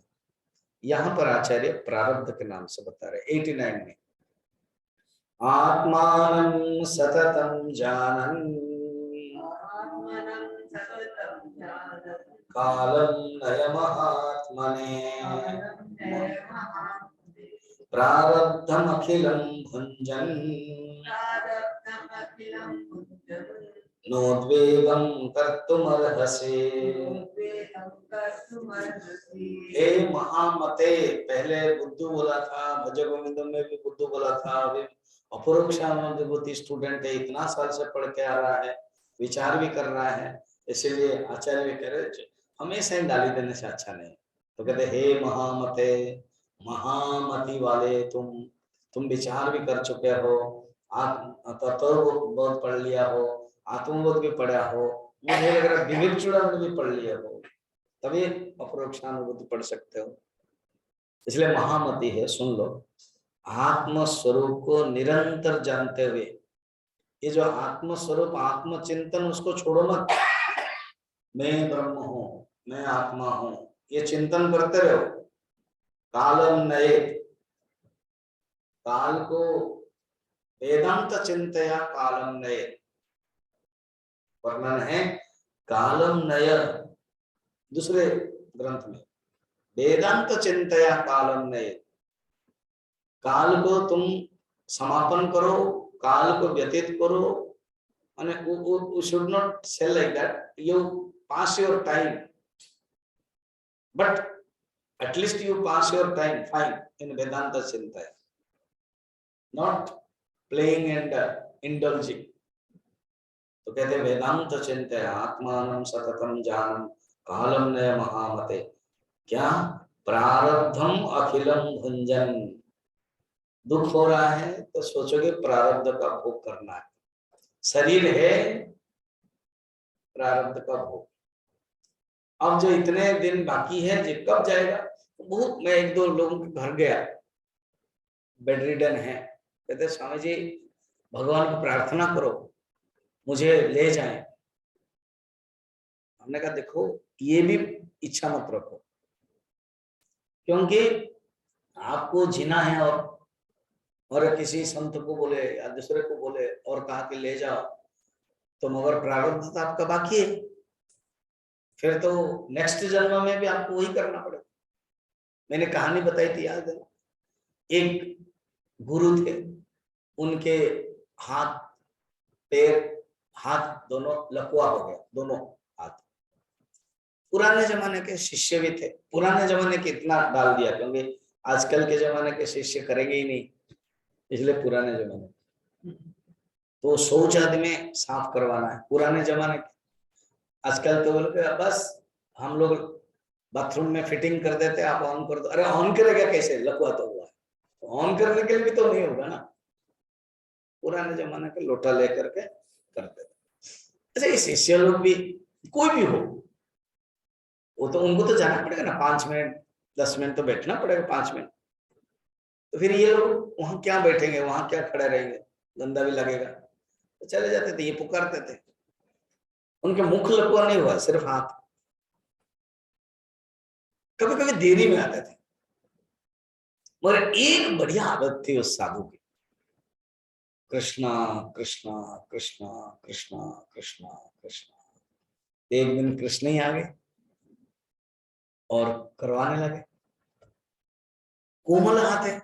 यहां पर आचार्य प्रारब्ध के नाम से बता रहे 89 में। आत्मानं सततं जानन् कालं नयमहात्मने प्रारब्धमखिलं भुञ्जन् नोद्वेगं कर्तुमर्हसि। हे महामते, पहले बुद्धू बोला था, भज गोविंद में भी बुद्धू बोला था, अभी अपरोक्षानुभूति स्टूडेंट है, इतना साल से पढ़ के आ रहा है, विचार भी कर रहा है, इसीलिए आचार्य भी कह रहे हमेशा ही गाली देने से अच्छा नहीं। तो कहते हे महामते, महामति वाले तुम विचार भी कर चुके हो, तत्व बहुत पढ़ लिया हो, आत्मबोध भी पढ़ा हो, मुझे लग रहा विवेक चूड़ामणि भी पढ़ लिया हो, तभी अपरोक्षानुभूति पढ़ सकते हो। इसलिए महामति है, सुन लो। आत्म स्वरूप को निरंतर जानते हुए, ये जो आत्म स्वरूप आत्मचिंतन, उसको छोड़ो मत। मैं ब्रह्म हूं, मैं आत्मा हूं, ये चिंतन करते रहो। कालम नए, काल को वेदांत चिंतया कालम नए, वर्णन है कालम नय दूसरे ग्रंथ में। वेदांत चिंतया कालम नय, काल को तुम समापन करो, काल को व्यतीत करो, and should not say like that you pass your time, but at least you pass your time fine in Vedanta Chintaya, not playing and indulging. तो कहते हैं वेदांत चिंतय आत्मानं सततं जानन् कालं नय महामते। क्या? प्रारब्धम अखिलम भुंजन। दुख हो रहा है तो सोचोगे प्रारब्ध का भोग करना है, शरीर है प्रारब्ध का भोग। अब जो इतने दिन बाकी है जो कब जाएगा? बहुत, मैं 1-2 लोगों के घर गया, बेड रिडन है, कहते स्वामी जी भगवान को प्रार्थना करो मुझे ले जाए। हमने कहा देखो ये भी इच्छा मत रखो, क्योंकि आपको जीना है और किसी संत को बोले या दूसरे को बोले और कहा कि ले जाओ, तो मगर प्रारब्ध तो आपका बाकी है, फिर तो नेक्स्ट जन्म में भी आपको वही करना पड़ेगा। मैंने कहानी बताई थी, याद है? एक गुरु थे, उनके हाथ पैर हाथ दोनों लकवा हो गया, दोनों हाथ। पुराने जमाने के शिष्य भी थे, पुराने जमाने के इतना डाल दिया क्योंकि आजकल के जमाने के शिष्य करेंगे ही नहीं, इसलिए पुराने जमाने। तो शौच आदमी साफ करवाना है, पुराने जमाने के। आजकल तो बोल के बस हम लोग बाथरूम में फिटिंग कर देते, आप ऑन कर दो। अरे ऑन करेगा कैसे, लकवा तो हुआ है, ऑन करने के लिए भी तो नहीं होगा ना। पुराने जमाने के लोटा लेकर के करते थे। ऐसे शिष्य लोग भी, कोई भी हो, वो तो उनको तो जाना पड़ेगा ना, 5 मिनट 10 मिनट तो बैठना पड़ेगा, 5 मिनट। तो फिर ये लोग वहां क्या बैठेंगे, वहां क्या खड़े रहेंगे, गंदा भी लगेगा, तो चले जाते थे। ये पुकारते थे, उनके मुख लकवा नहीं हुआ, सिर्फ हाथ। कभी कभी देरी में आते थे, मगर एक बढ़िया आदत थी उस साधु की, कृष्णा कृष्णा कृष्णा कृष्णा कृष्णा कृष्णा। एक दिन कृष्ण ही आ गए और करवाने लगे। कोमल हाथ है,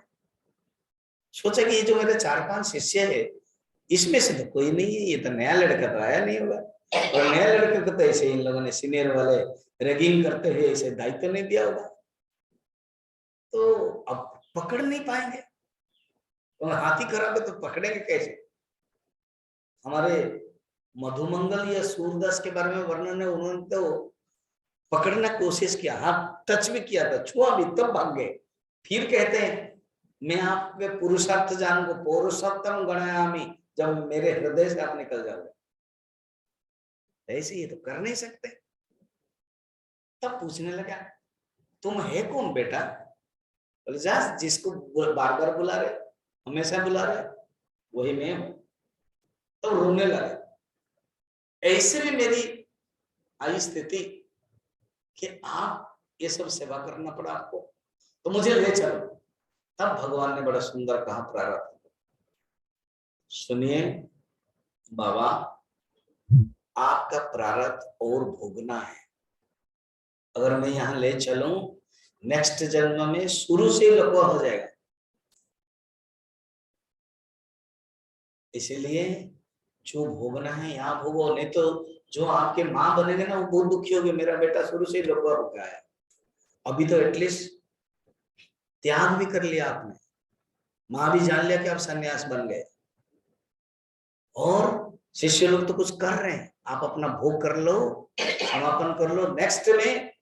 सोचा कि ये जो मेरे 4-5 शिष्य है, इसमें से तो कोई नहीं है, ये तो नया लड़का तो आया नहीं होगा, और नया लड़के को तो ऐसे इन लोगों ने सीनियर वाले रैगिंग करते हुए ऐसे दायित्व तो नहीं दिया होगा, तो अब पकड़ नहीं पाएंगे। तो हाथी खराब है तो पकड़ेंगे कैसे। हमारे मधुमंगल या सूरदास के बारे में वर्णन है, उन्होंने तो पकड़ने की कोशिश किया, हाथ टच भी किया था, छुआ भी, तब भाग गए। फिर कहते हैं मैं आपके पुरुषार्थ जानूंगा, पुरुषोत्तम गणयामि, जब मेरे हृदय से आप निकल जाओगे। ऐसे ये तो कर नहीं सकते। तब पूछने लगा तुम है कौन बेटा। बोले जा, जिसको बार बार बुला रहे, हमेशा बुला रहे, वही मैं हूं। तब तो रोने लगे। ऐसे भी मेरी आई स्थिति कि आप ये सब सेवा करना पड़ा आपको, तो मुझे ले चलो। तब भगवान ने बड़ा सुंदर कहा प्रारब्ध। सुनिए बाबा, आपका प्रारब्ध और भोगना है। अगर मैं यहां ले चलूं, नेक्स्ट जन्म में शुरू से लकवा हो जाएगा। इसीलिए जो भोगना है यहाँ भोगो, नहीं तो जो आपके माँ बनेंगे ना, वो बहुत दुखी होगी, मेरा बेटा शुरू से ही लकवा हो गया है। अभी तो एटलीस्ट त्याग भी कर लिया आपने, माँ भी जान लिया कि आप सन्यास बन गए, और शिष्य लोग तो कुछ कर रहे हैं। आप अपना भोग कर लो, समापन कर लो, नेक्स्ट में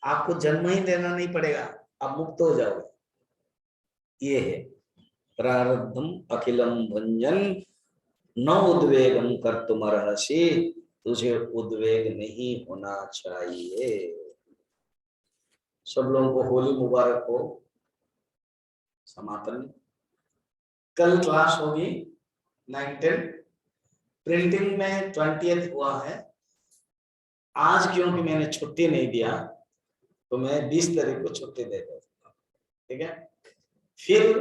आपको जन्म ही लेना नहीं पड़ेगा, आप मुक्त हो जाओगे। ये है प्रारब्धम अखिलम भंजन न उद्वेगम कर्तुमर्हसि, तुझे उद्वेग नहीं होना चाहिए। सब लोगों को होली मुबारक हो। समापन कल क्लास होगी 9-10, प्रिंटिंग में 20th हुआ है। आज क्योंकि मैंने छुट्टी नहीं दिया, तो मैं 20 तारीख को छुट्टी दे दूंगा, ठीक है। फिर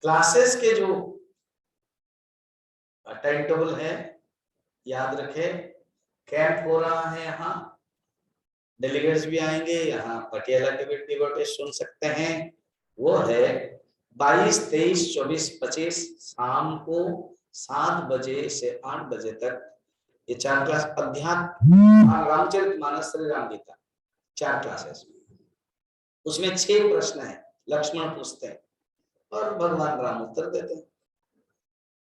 क्लासेस के जो टाइम टेबल है, याद रखे, कैंप हो रहा है, यहाँ डेलीगेट्स भी आएंगे, यहाँ पटियाला के डिबेट सुन सकते हैं। वो है 22, 23, 24, 25 शाम को 7 बजे से 8 बजे तक। ये 4 क्लास अध्यात्म रामचरितमानस श्री राम गीता 4 क्लासेस, उसमें 6 प्रश्न है, लक्ष्मण पूछते हैं और भगवान राम उत्तर देते हैं।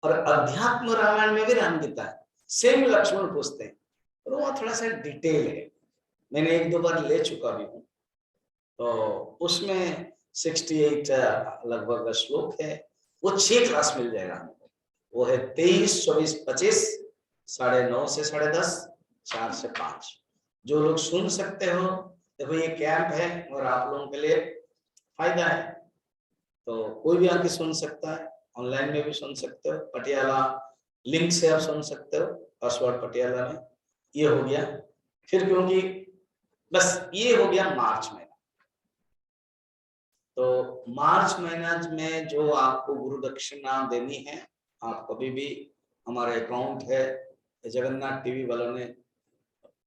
और अध्यात्म रामायण में भी राम गीता है, सेम लक्ष्मण पूछते हैं, और वो थोड़ा सा डिटेल है, मैंने 1-2 बार ले चुका भी हूँ। तो उसमें 68 लगभग श्लोक है, वो 6 क्लास मिल जाएगा हमको। वो है 23, 24, 25, 9:30 से 10:30, 4 से 5। जो लोग सुन सकते हो, देखो ये कैंप है और आप लोगों के लिए फायदा है, तो कोई भी आके सुन सकता है, ऑनलाइन में भी सुन सकते हो, पटियाला लिंक से आप सुन सकते हो, पासवर्ड पटियाला में। ये हो गया। फिर क्योंकि बस ये हो गया मार्च में, तो मार्च महीना में जो आपको गुरु दक्षिणा देनी है, आप कभी भी, हमारे अकाउंट है जगन्नाथ टीवी वालों ने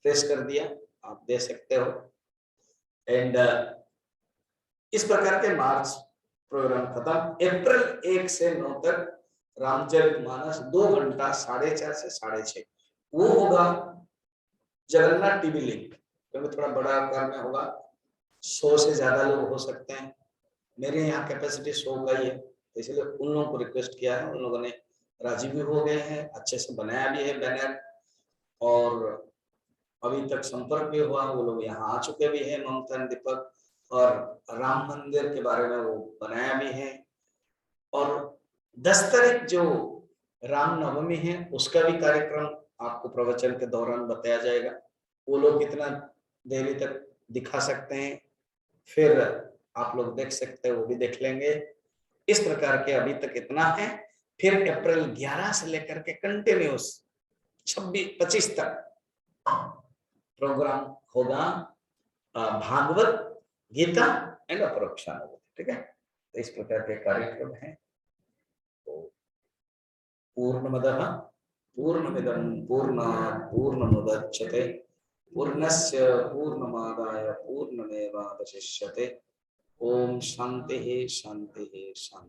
प्रेस कर दिया, आप दे सकते हो। एंड इस प्रकार के मार्च प्रोग्राम खत्म। अप्रैल 1 से 9 तक रामचरितमानस 2 घंटा 4:30 से 6:30 वो होगा जगन्नाथ टीवी लिंक, क्योंकि थोड़ा बड़ा आकार में होगा, 100 से ज्यादा लोग हो सकते हैं। मेरे यहाँ कैपेसिटी 100 का ही है, इसलिए उन लोगों को रिक्वेस्ट किया है, उन लोगों ने राजी भी हो गए हैं, अच्छे से बनाया भी है बैनर, और अभी तक संपर्क भी हुआ, वो लोग यहाँ आ चुके भी हैं, ममता दीपक, और राम मंदिर के बारे में वो बनाया भी है। और 10 तारीख जो राम नवमी है उसका भी कार्यक्रम आपको प्रवचन के दौरान बताया जाएगा, वो लोग कितना देरी तक दिखा सकते हैं, फिर आप लोग देख सकते हैं, वो भी देख लेंगे। इस प्रकार के अभी तक इतना है। फिर अप्रैल 11 से लेकर के कंटिन्यूस 26-25 तक प्रोग्राम होगा भागवत गीता एंड अपरोक्षानुभूति, ठीक है। तो इस प्रकार के कार्यक्रम है। तो पूर्णमदः पूर्णमिदं पूर्णात् पूर्णमुदच्यते पूर्णस्य पूर्णमादाय पूर्णमेवावशिष्यते। ओम शांति शांति शांति।